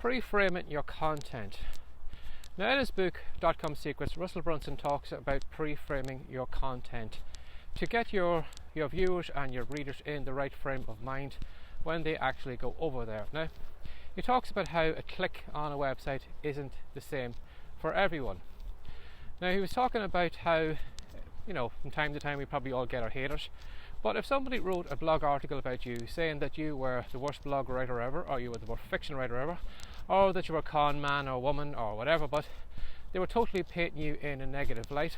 Pre-framing your content. Now in his book, .com Secrets, Russell Brunson talks about pre-framing your content to get your viewers and your readers in the right frame of mind when they actually go over there. Now, he talks about how a click on a website isn't the same for everyone. Now, he was talking about how, from time to time we probably all get our haters, but if somebody wrote a blog article about you saying that you were the worst blog writer ever, or you were the worst fiction writer ever, or that you were a con man or woman or whatever, but they were totally painting you in a negative light,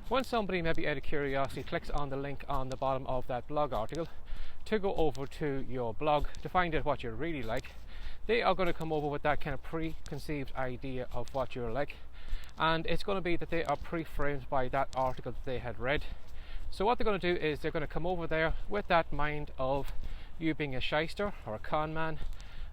when somebody maybe out of curiosity clicks on the link on the bottom of that blog article to go over to your blog to find out what you're really like, they are going to come over with that kind of preconceived idea of what you're like, and it's going to be that they are pre-framed by that article that they had read. So what they're going to do is they're going to come over there with that mind of you being a shyster or a con man,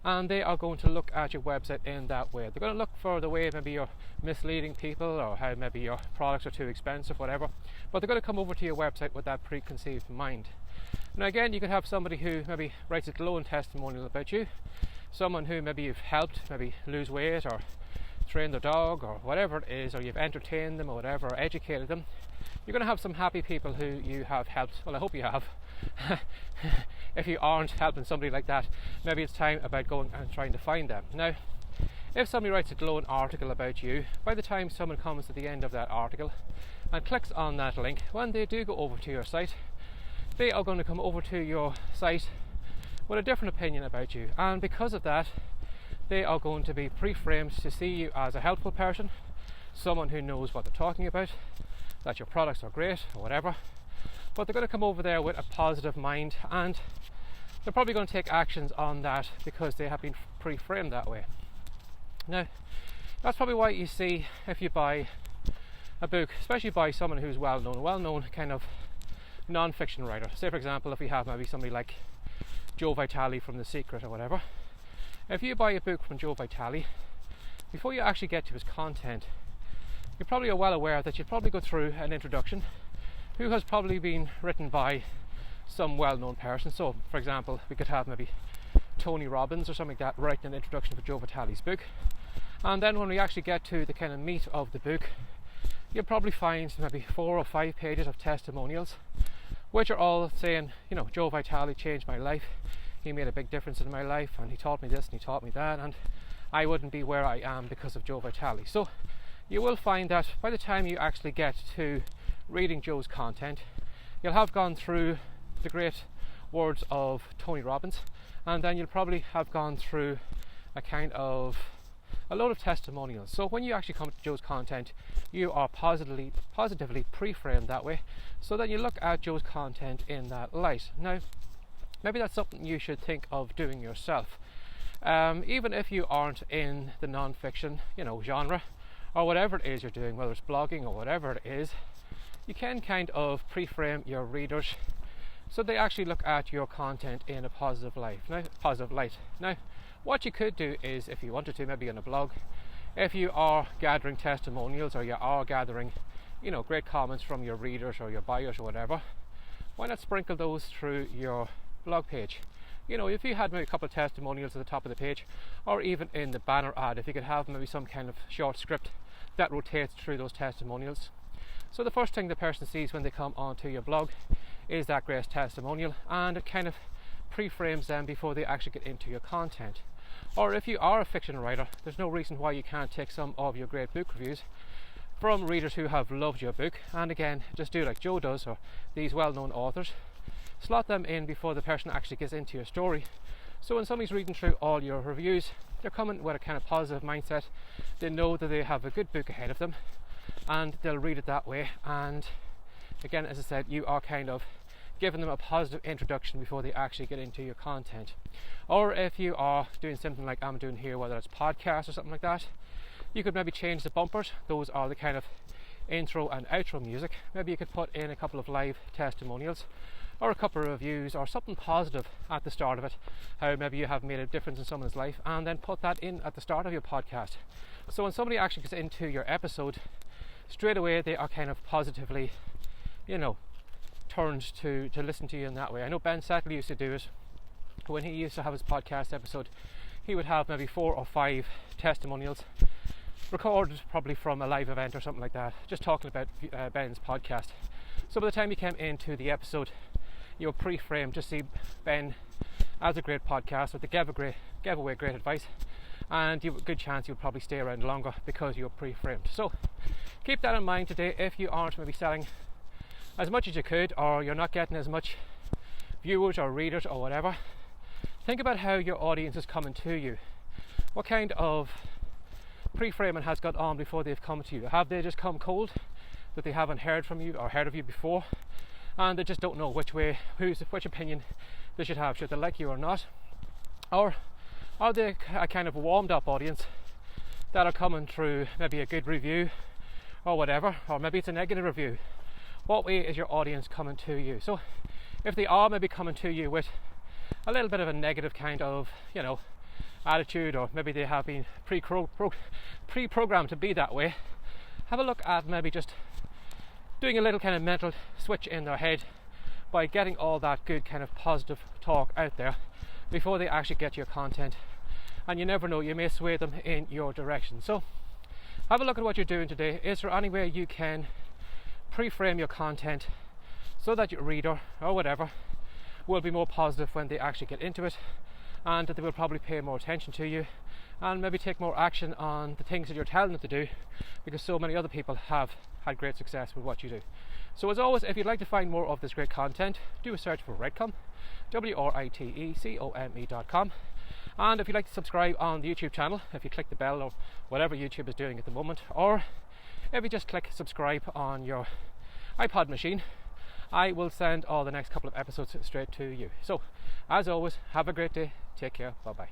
and they are going to look at your website in that way. They're going to look for the way maybe you're misleading people, or how maybe your products are too expensive, whatever, but they're going to come over to your website with that preconceived mind. Now again, you could have somebody who maybe writes a glowing testimonial about you, someone who maybe you've helped maybe lose weight or train their dog or whatever it is, or you've entertained them or whatever, or educated them. You're going to have some happy people who you have helped. Well, I hope you have. If you aren't helping somebody like that, maybe it's time about going and trying to find them. Now, if somebody writes a glowing article about you, by the time someone comes to the end of that article and clicks on that link, when they do go over to your site, they are going to come over to your site with a different opinion about you, and because of that, they are going to be pre-framed to see you as a helpful person, someone who knows what they're talking about, that your products are great or whatever, but they're going to come over there with a positive mind, and they're probably going to take actions on that because they have been pre-framed that way. Now, that's probably why you see, if you buy a book, especially by someone who's well-known kind of non-fiction writer, say for example if we have maybe somebody like Joe Vitale from The Secret or whatever, if you buy a book from Joe Vitale, before you actually get to his content, you probably are well aware that you'll probably go through an introduction who has probably been written by some well-known person. So, for example, we could have maybe Tony Robbins or something like that writing an introduction for Joe Vitale's book, and then when we actually get to the kind of meat of the book, you'll probably find maybe 4 or 5 pages of testimonials, which are all saying, Joe Vitale changed my life, he made a big difference in my life, and he taught me this and he taught me that, and I wouldn't be where I am because of Joe Vitale. So you will find that by the time you actually get to reading Joe's content, you'll have gone through the great words of Tony Robbins, and then you'll probably have gone through a load of testimonials. So when you actually come to Joe's content, you are positively pre-framed that way, so then you look at Joe's content in that light. Now, maybe that's something you should think of doing yourself. Even if you aren't in the non-fiction, genre, or whatever it is you're doing, whether it's blogging or whatever it is, you can kind of pre-frame your readers so they actually look at your content in a positive light. Now, what you could do is, if you wanted to, maybe on a blog, if you are gathering testimonials or you are gathering, great comments from your readers or your buyers or whatever, why not sprinkle those through your blog page? If you had maybe a couple of testimonials at the top of the page, or even in the banner ad, if you could have maybe some kind of short script that rotates through those testimonials. So the first thing the person sees when they come onto your blog is that great testimonial, and it kind of pre-frames them before they actually get into your content. Or if you are a fiction writer, there's no reason why you can't take some of your great book reviews from readers who have loved your book, and again, just do like Joe does, or these well-known authors, slot them in before the person actually gets into your story. So when somebody's reading through all your reviews, they're coming with a kind of positive mindset. They know that they have a good book ahead of them, and they'll read it that way. And again, as I said, you are kind of giving them a positive introduction before they actually get into your content. Or if you are doing something like I'm doing here, whether it's podcasts or something like that, you could maybe change the bumpers. Those are the kind of intro and outro music. Maybe you could put in a couple of live testimonials or a couple of reviews or something positive at the start of it, how maybe you have made a difference in someone's life, and then put that in at the start of your podcast. So when somebody actually gets into your episode, straight away they are kind of positively, turned to listen to you in that way. I know Ben Sattley used to do it when he used to have his podcast episode. he would have maybe 4 or 5 testimonials recorded probably from a live event or something like that, just talking about Ben's podcast. So by the time you came into the episode, you'll pre-frame, just see Ben as a great podcaster that gave away great advice, and you have a good chance you'll probably stay around longer because you're pre-framed. So keep that in mind today. If you aren't maybe selling as much as you could, or you're not getting as much viewers or readers or whatever, think about how your audience is coming to you. What kind of pre-framing has gone on before they've come to you? Have they just come cold, that they haven't heard from you or heard of you before, and they just don't know which opinion they should have? Should they like you or not? Or are they a kind of warmed up audience that are coming through maybe a good review or whatever, or maybe it's a negative review? What way is your audience coming to you? So if they are maybe coming to you with a little bit of a negative kind of, attitude, or maybe they have been pre-programmed to be that way, have a look at maybe just doing a little kind of mental switch in their head by getting all that good kind of positive talk out there before they actually get your content. And you never know, you may sway them in your direction. So have a look at what you're doing today. Is there any way you can pre-frame your content so that your reader or whatever will be more positive when they actually get into it, and that they will probably pay more attention to you and maybe take more action on the things that you're telling them to do, because so many other people have had great success with what you do. So as always, if you'd like to find more of this great content, do a search for WriteCome, WriteCome. And if you'd like to subscribe on the YouTube channel, if you click the bell or whatever YouTube is doing at the moment, or if you just click subscribe on your iPod machine, I will send all the next couple of episodes straight to you. So as always, have a great day. Take care. Bye bye.